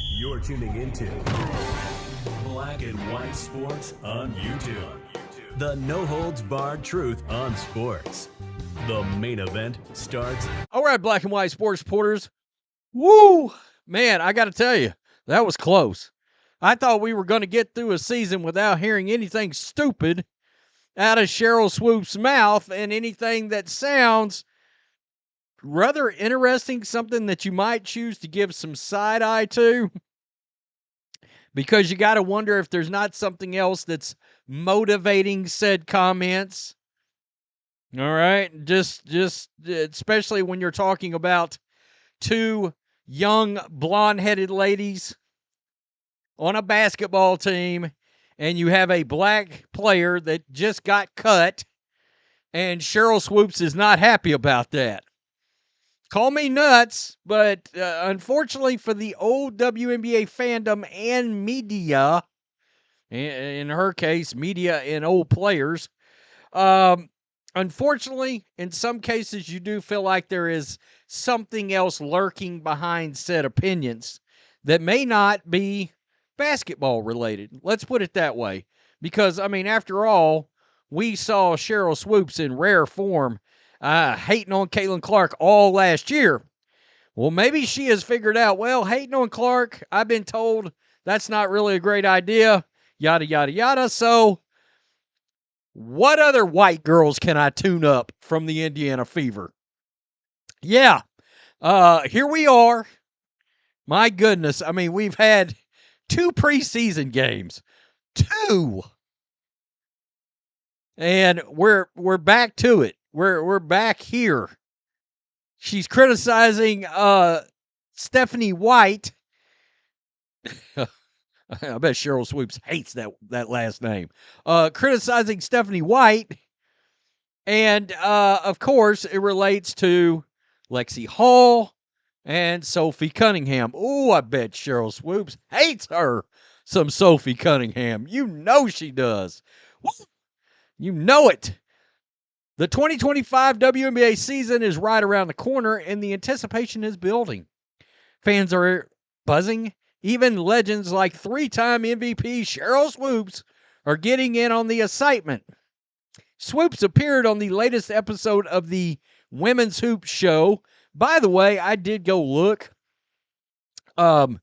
You're tuning into Black and White Sports on YouTube. The no-holds-barred truth on sports. The main event starts. All right, Black and White Sports supporters. Woo! Man, I got to tell you, that was close. I thought we were going to get through a season without hearing anything stupid out of SHERYL Swoope's mouth and anything that sounds rather interesting, something that you might choose to give some side eye to. Because you got to wonder if there's not something else that's motivating said comments. All right, just especially when you're talking about two young blonde-headed ladies on a basketball team, and you have a black player that just got cut, and SHERYL Swoopes is not happy about that. Call me nuts, but unfortunately for the old WNBA fandom and media, in her case, media and old players, unfortunately, in some cases, you do feel like there is something else lurking behind said opinions that may not be basketball related. Let's put it that way. Because, I mean, after all, we saw SHERYL Swoopes in rare form hating on Caitlin Clark all last year. Well, maybe she has figured out, well, hating on Clark, I've been told that's not really a great idea, yada, yada, yada. So what other white girls can I tune up from the Indiana Fever? Yeah, here we are. My goodness. I mean, we've had 2 preseason games. 2. And we're back to it. We're back here. She's criticizing Stephanie White. I bet SHERYL Swoops hates that last name. Criticizing Stephanie White. And, of course, it relates to Lexie Hull and Sophie Cunningham. Ooh, I bet SHERYL Swoops hates her some Sophie Cunningham. You know she does. Woo! You know it. The 2025 WNBA season is right around the corner, and the anticipation is building. Fans are buzzing. Even legends like 3-time MVP SHERYL Swoops are getting in on the excitement. Swoops appeared on the latest episode of the Women's Hoop Show. By the way, I did go look. Some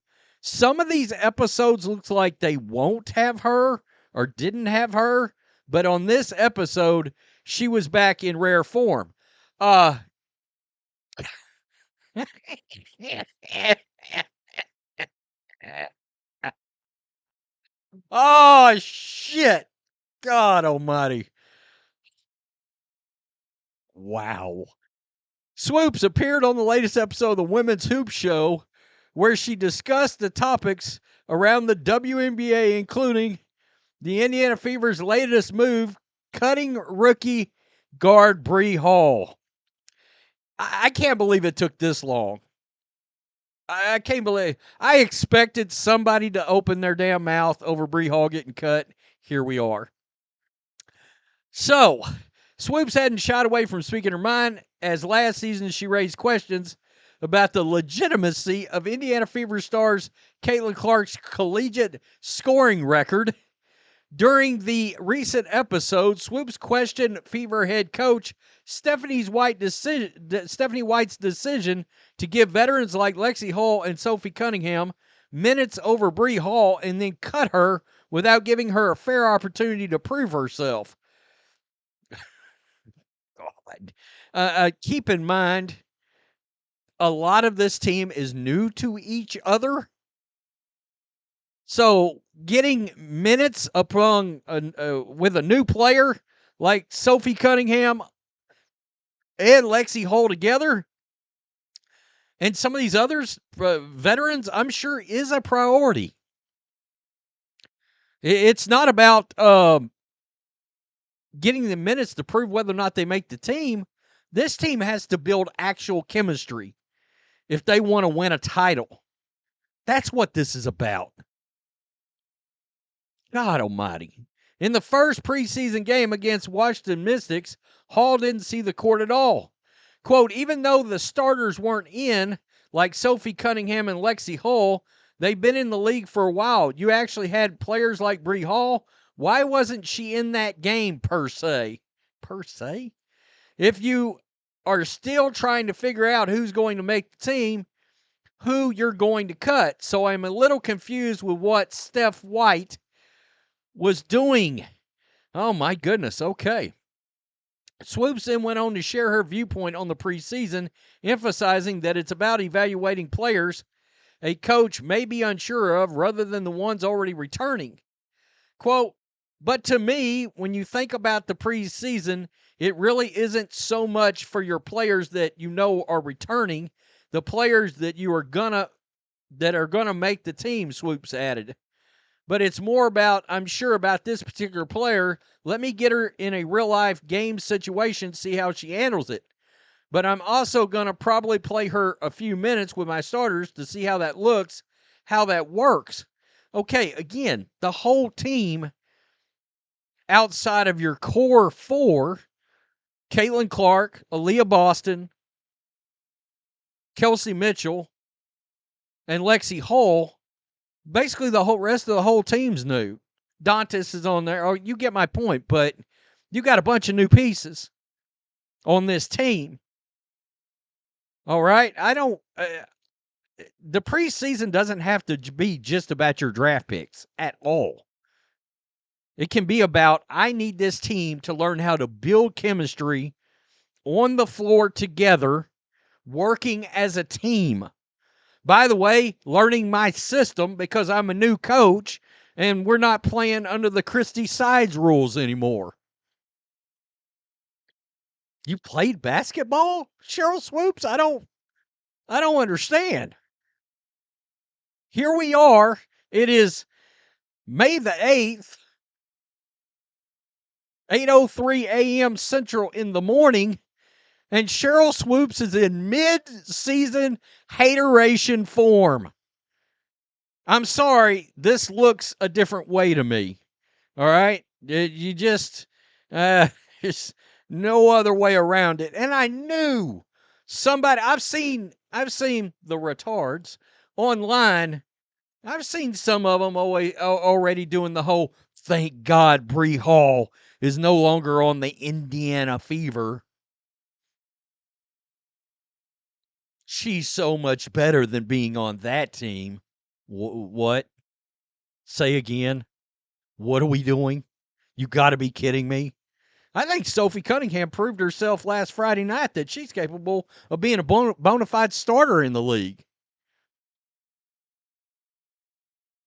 of these episodes looks like they won't have her or didn't have her, but on this episode, she was back in rare form. Oh, shit. God almighty. Wow. Swoops appeared on the latest episode of the Women's Hoop Show, where she discussed the topics around the WNBA, including the Indiana Fever's latest move, cutting rookie guard Bree Hall. I can't believe it took this long. I can't believe. I expected somebody to open their damn mouth over Bree Hall getting cut. Here we are. So, Swoops hadn't shied away from speaking her mind, as last season she raised questions about the legitimacy of Indiana Fever stars Caitlin Clark's collegiate scoring record. During the recent episode, Swoops questioned Fever head coach Stephanie White's decision to give veterans like Lexie Hull and Sophie Cunningham minutes over Bree Hall and then cut her without giving her a fair opportunity to prove herself. Keep in mind, a lot of this team is new to each other. So getting minutes with a new player like Sophie Cunningham and Lexie Hull together, and some of these others, veterans, I'm sure is a priority. It's not about getting the minutes to prove whether or not they make the team. This team has to build actual chemistry if they want to win a title. That's what this is about. God almighty. In the first preseason game against Washington Mystics, Hall didn't see the court at all. Quote, even though the starters weren't in, like Sophie Cunningham and Lexie Hull, they've been in the league for a while. You actually had players like Bree Hall. Why wasn't she in that game per se? Per se? If you are still trying to figure out who's going to make the team, who you're going to cut. So I'm a little confused with what Steph White was doing. Oh, my goodness. Okay. Swoops then went on to share her viewpoint on the preseason, emphasizing that it's about evaluating players a coach may be unsure of rather than the ones already returning. Quote, but to me, when you think about the preseason, it really isn't so much for your players that you know are returning, the players that are gonna make the team, Swoops added. But it's more about, I'm sure about this particular player. Let me get her in a real-life game situation, see how she handles it. But I'm also going to probably play her a few minutes with my starters to see how that looks, how that works. Okay, again, the whole team outside of your core four, Caitlin Clark, Aaliyah Boston, Kelsey Mitchell, and Lexie Hull, basically the whole rest of the whole team's new. Dantas is on there. Oh, you get my point, but you got a bunch of new pieces on this team. All right? The preseason doesn't have to be just about your draft picks at all. It can be about, I need this team to learn how to build chemistry on the floor together, working as a team. By the way, learning my system because I'm a new coach and we're not playing under the Christy Sides rules anymore. You played basketball, SHERYL Swoops? I don't understand. Here we are. It is May the 8th, 8:03 a.m. Central in the morning, and SHERYL Swoops is in mid-season hateration form. I'm sorry, this looks a different way to me. All right? You just, there's no other way around it. And I knew somebody, I've seen the retards online. I've seen some of them already doing the whole, thank God Bree Hall is no longer on the Indiana Fever. She's so much better than being on that team. What? Say again? What are we doing? You got to be kidding me. I think Sophie Cunningham proved herself last Friday night that she's capable of being a bona fide starter in the league.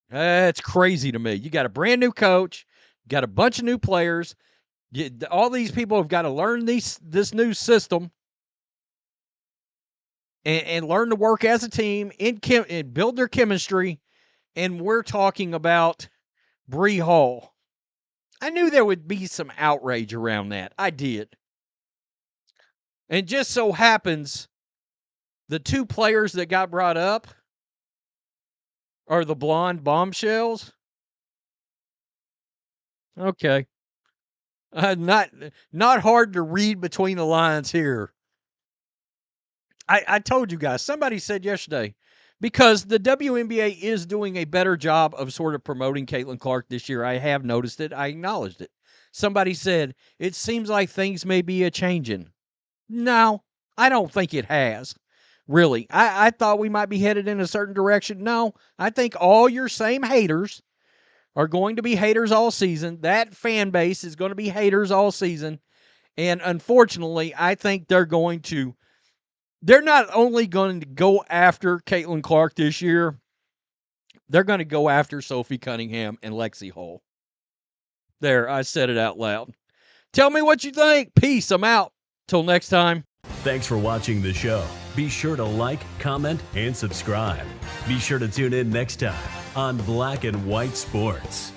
That's crazy to me. You got a brand new coach, got a bunch of new players. All these people have got to learn this new system and learn to work as a team and build their chemistry. And we're talking about Bree Hall. I knew there would be some outrage around that. I did. And just so happens, the two players that got brought up are the blonde bombshells. Okay. Not hard to read between the lines here. I told you guys, somebody said yesterday, because the WNBA is doing a better job of sort of promoting Caitlin Clark this year. I have noticed it. I acknowledged it. Somebody said, it seems like things may be a-changing. No, I don't think it has. Really. I thought we might be headed in a certain direction. No, I think all your same haters are going to be haters all season. That fan base is going to be haters all season. And unfortunately, I think they're not only going to go after Caitlin Clark this year, they're going to go after Sophie Cunningham and Lexie Hull. There, I said it out loud. Tell me what you think. Peace. I'm out. Till next time. Thanks for watching the show. Be sure to like, comment, and subscribe. Be sure to tune in next time on Black and White Sports.